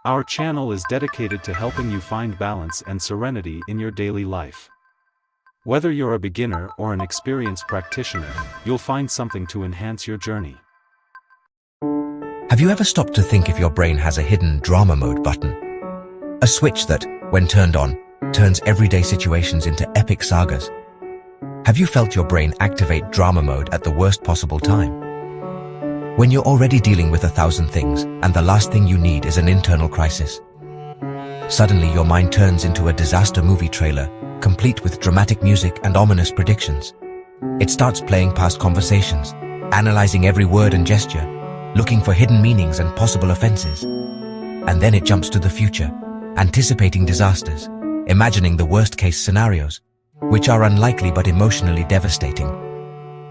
Our channel is dedicated to helping you find balance and serenity in your daily life. Whether you're a beginner or an experienced practitioner, you'll find something to enhance your journey. Have you ever stopped to think if your brain has a hidden drama mode button? A switch that, when turned on, turns everyday situations into epic sagas. Have you felt your brain activate drama mode at the worst possible time? When you're already dealing with 1,000 things and the last thing you need is an internal crisis. Suddenly your mind turns into a disaster movie trailer, complete with dramatic music and ominous predictions. It starts playing past conversations, analyzing every word and gesture, looking for hidden meanings and possible offenses. And then it jumps to the future, anticipating disasters, imagining the worst-case scenarios, which are unlikely but emotionally devastating.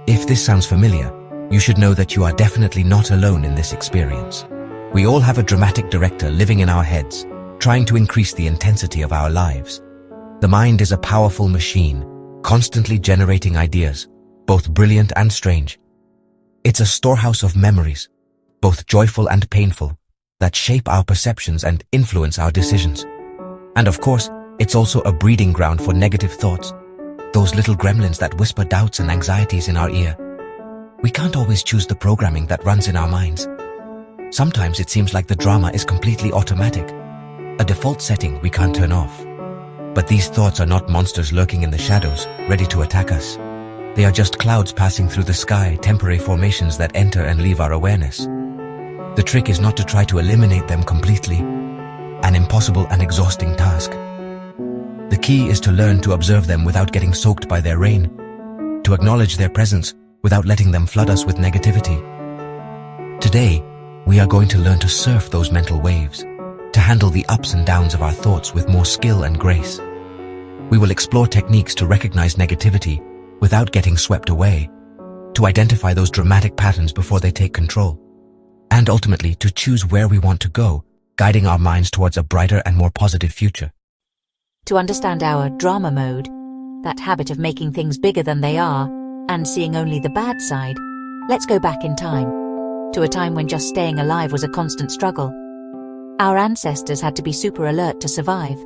If this sounds familiar, you should know that you are definitely not alone in this experience. We all have a dramatic director living in our heads, trying to increase the intensity of our lives. The mind is a powerful machine, constantly generating ideas, both brilliant and strange. It's a storehouse of memories, both joyful and painful, that shape our perceptions and influence our decisions. And of course, it's also a breeding ground for negative thoughts, those little gremlins that whisper doubts and anxieties in our ear. We can't always choose the programming that runs in our minds. Sometimes it seems like the drama is completely automatic, a default setting we can't turn off. But these thoughts are not monsters lurking in the shadows, ready to attack us. They are just clouds passing through the sky, temporary formations that enter and leave our awareness. The trick is not to try to eliminate them completely, an impossible and exhausting task. The key is to learn to observe them without getting soaked by their rain, to acknowledge their presence without letting them flood us with negativity. Today, we are going to learn to surf those mental waves, to handle the ups and downs of our thoughts with more skill and grace. We will explore techniques to recognize negativity without getting swept away, to identify those dramatic patterns before they take control, and ultimately to choose where we want to go, guiding our minds towards a brighter and more positive future. To understand our drama mode, that habit of making things bigger than they are, and seeing only the bad side, let's go back in time, to a time when just staying alive was a constant struggle. Our ancestors had to be super alert to survive.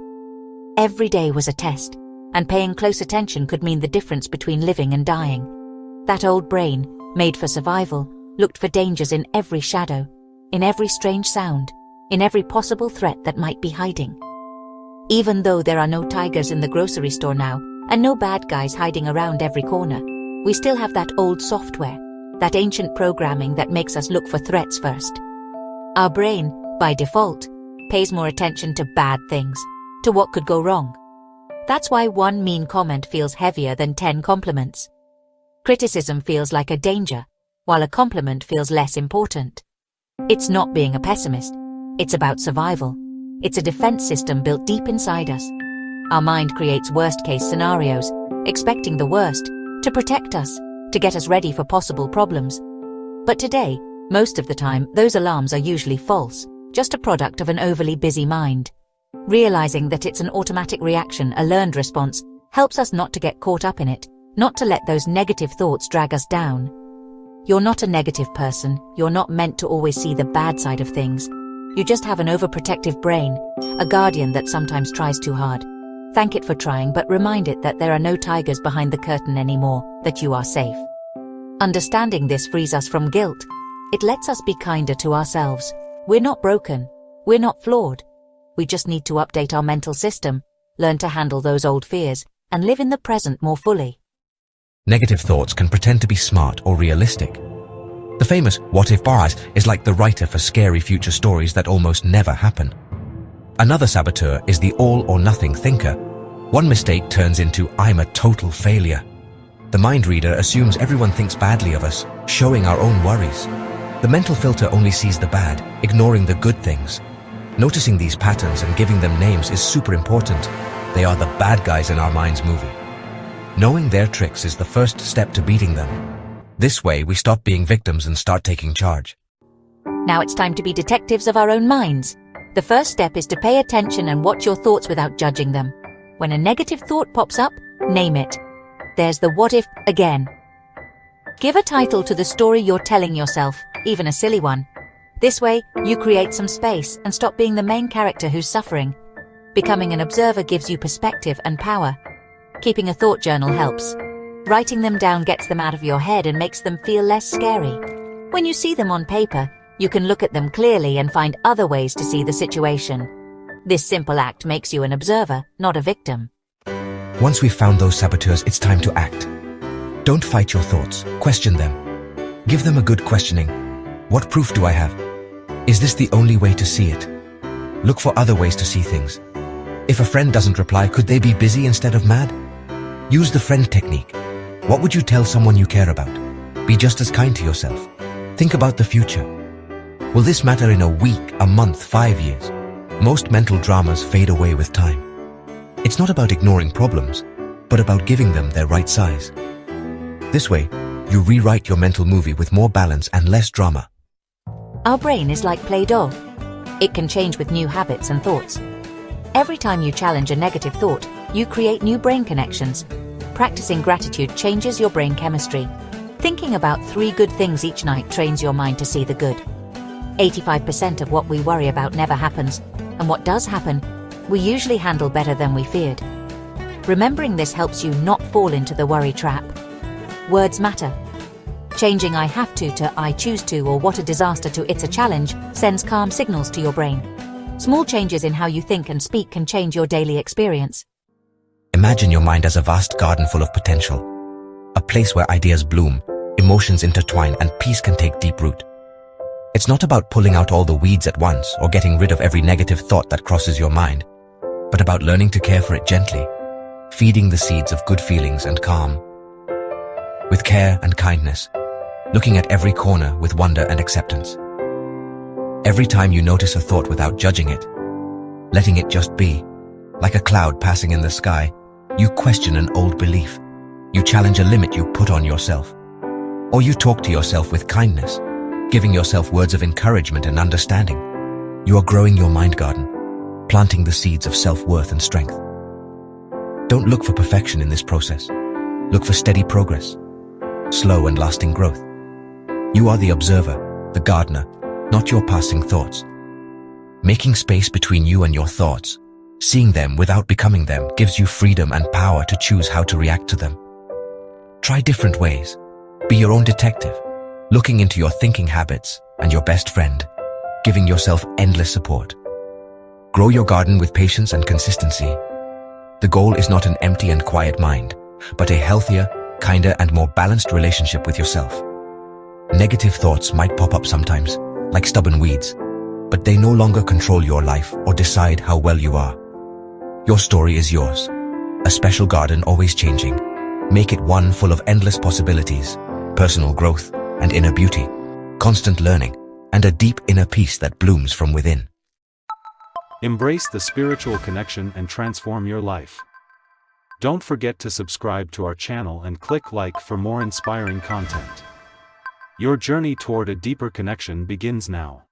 Every day was a test, and paying close attention could mean the difference between living and dying. That old brain, made for survival, looked for dangers in every shadow, in every strange sound, in every possible threat that might be hiding. Even though there are no tigers in the grocery store now, and no bad guys hiding around every corner, we still have that old software, that ancient programming that makes us look for threats first. Our brain, by default, pays more attention to bad things, to what could go wrong. That's why one mean comment feels heavier than 10 compliments. Criticism feels like a danger, while a compliment feels less important. It's not being a pessimist. It's about survival. It's a defense system built deep inside us. Our mind creates worst-case scenarios, expecting the worst, to protect us, to get us ready for possible problems. But today, most of the time, those alarms are usually false, just a product of an overly busy mind. Realizing that it's an automatic reaction, a learned response, helps us not to get caught up in it, not to let those negative thoughts drag us down. You're not a negative person. You're not meant to always see the bad side of things. You just have an overprotective brain, a guardian that sometimes tries too hard. Thank it for trying, but remind it that there are no tigers behind the curtain anymore, that you are safe. Understanding this frees us from guilt. It lets us be kinder to ourselves. We're not broken. We're not flawed. We just need to update our mental system, learn to handle those old fears, and live in the present more fully. Negative thoughts can pretend to be smart or realistic. The famous what-if bias is like the writer for scary future stories that almost never happen. Another saboteur is the all-or-nothing thinker. One mistake turns into "I'm a total failure." The mind reader assumes everyone thinks badly of us, showing our own worries. The mental filter only sees the bad, ignoring the good things. Noticing these patterns and giving them names is super important. They are the bad guys in our mind's movie. Knowing their tricks is the first step to beating them. This way, we stop being victims and start taking charge. Now it's time to be detectives of our own minds. The first step is to pay attention and watch your thoughts without judging them. When a negative thought pops up, name it. There's the what if again. Give a title to the story you're telling yourself, even a silly one. This way, you create some space and stop being the main character who's suffering. Becoming an observer gives you perspective and power. Keeping a thought journal helps. Writing them down gets them out of your head and makes them feel less scary. When you see them on paper, you can look at them clearly and find other ways to see the situation. This simple act makes you an observer, not a victim. Once we've found those saboteurs, it's time to act. Don't fight your thoughts, question them. Give them a good questioning. What proof do I have? Is this the only way to see it? Look for other ways to see things. If a friend doesn't reply, could they be busy instead of mad? Use the friend technique. What would you tell someone you care about? Be just as kind to yourself. Think about the future. Will this matter in a week, a month, 5 years? Most mental dramas fade away with time. It's not about ignoring problems, but about giving them their right size. This way, you rewrite your mental movie with more balance and less drama. Our brain is like Play-Doh. It can change with new habits and thoughts. Every time you challenge a negative thought, you create new brain connections. Practicing gratitude changes your brain chemistry. Thinking about 3 good things each night trains your mind to see the good. 85% of what we worry about never happens, and what does happen, we usually handle better than we feared. Remembering this helps you not fall into the worry trap. Words matter. Changing "I have to" "I choose to" or "what a disaster" to "it's a challenge" sends calm signals to your brain. Small changes in how you think and speak can change your daily experience. Imagine your mind as a vast garden full of potential. A place where ideas bloom, emotions intertwine, and peace can take deep root. It's not about pulling out all the weeds at once or getting rid of every negative thought that crosses your mind, but about learning to care for it gently, feeding the seeds of good feelings and calm. With care and kindness, looking at every corner with wonder and acceptance. Every time you notice a thought without judging it, letting it just be, like a cloud passing in the sky, you question an old belief. You challenge a limit you put on yourself. Or you talk to yourself with kindness, giving yourself words of encouragement and understanding. You are growing your mind garden, planting the seeds of self-worth and strength. Don't look for perfection in this process. Look for steady progress, slow and lasting growth. You are the observer, the gardener, not your passing thoughts. Making space between you and your thoughts, seeing them without becoming them, gives you freedom and power to choose how to react to them. Try different ways. Be your own detective, looking into your thinking habits and your best friend, giving yourself endless support. Grow your garden with patience and consistency. The goal is not an empty and quiet mind, but a healthier, kinder, and more balanced relationship with yourself. Negative thoughts might pop up sometimes, like stubborn weeds, but they no longer control your life or decide how well you are. Your story is yours, a special garden always changing. Make it one full of endless possibilities, personal growth and inner beauty, constant learning, and a deep inner peace that blooms from within. Embrace the spiritual connection and transform your life. Don't forget to subscribe to our channel and click like for more inspiring content. Your journey toward a deeper connection begins now.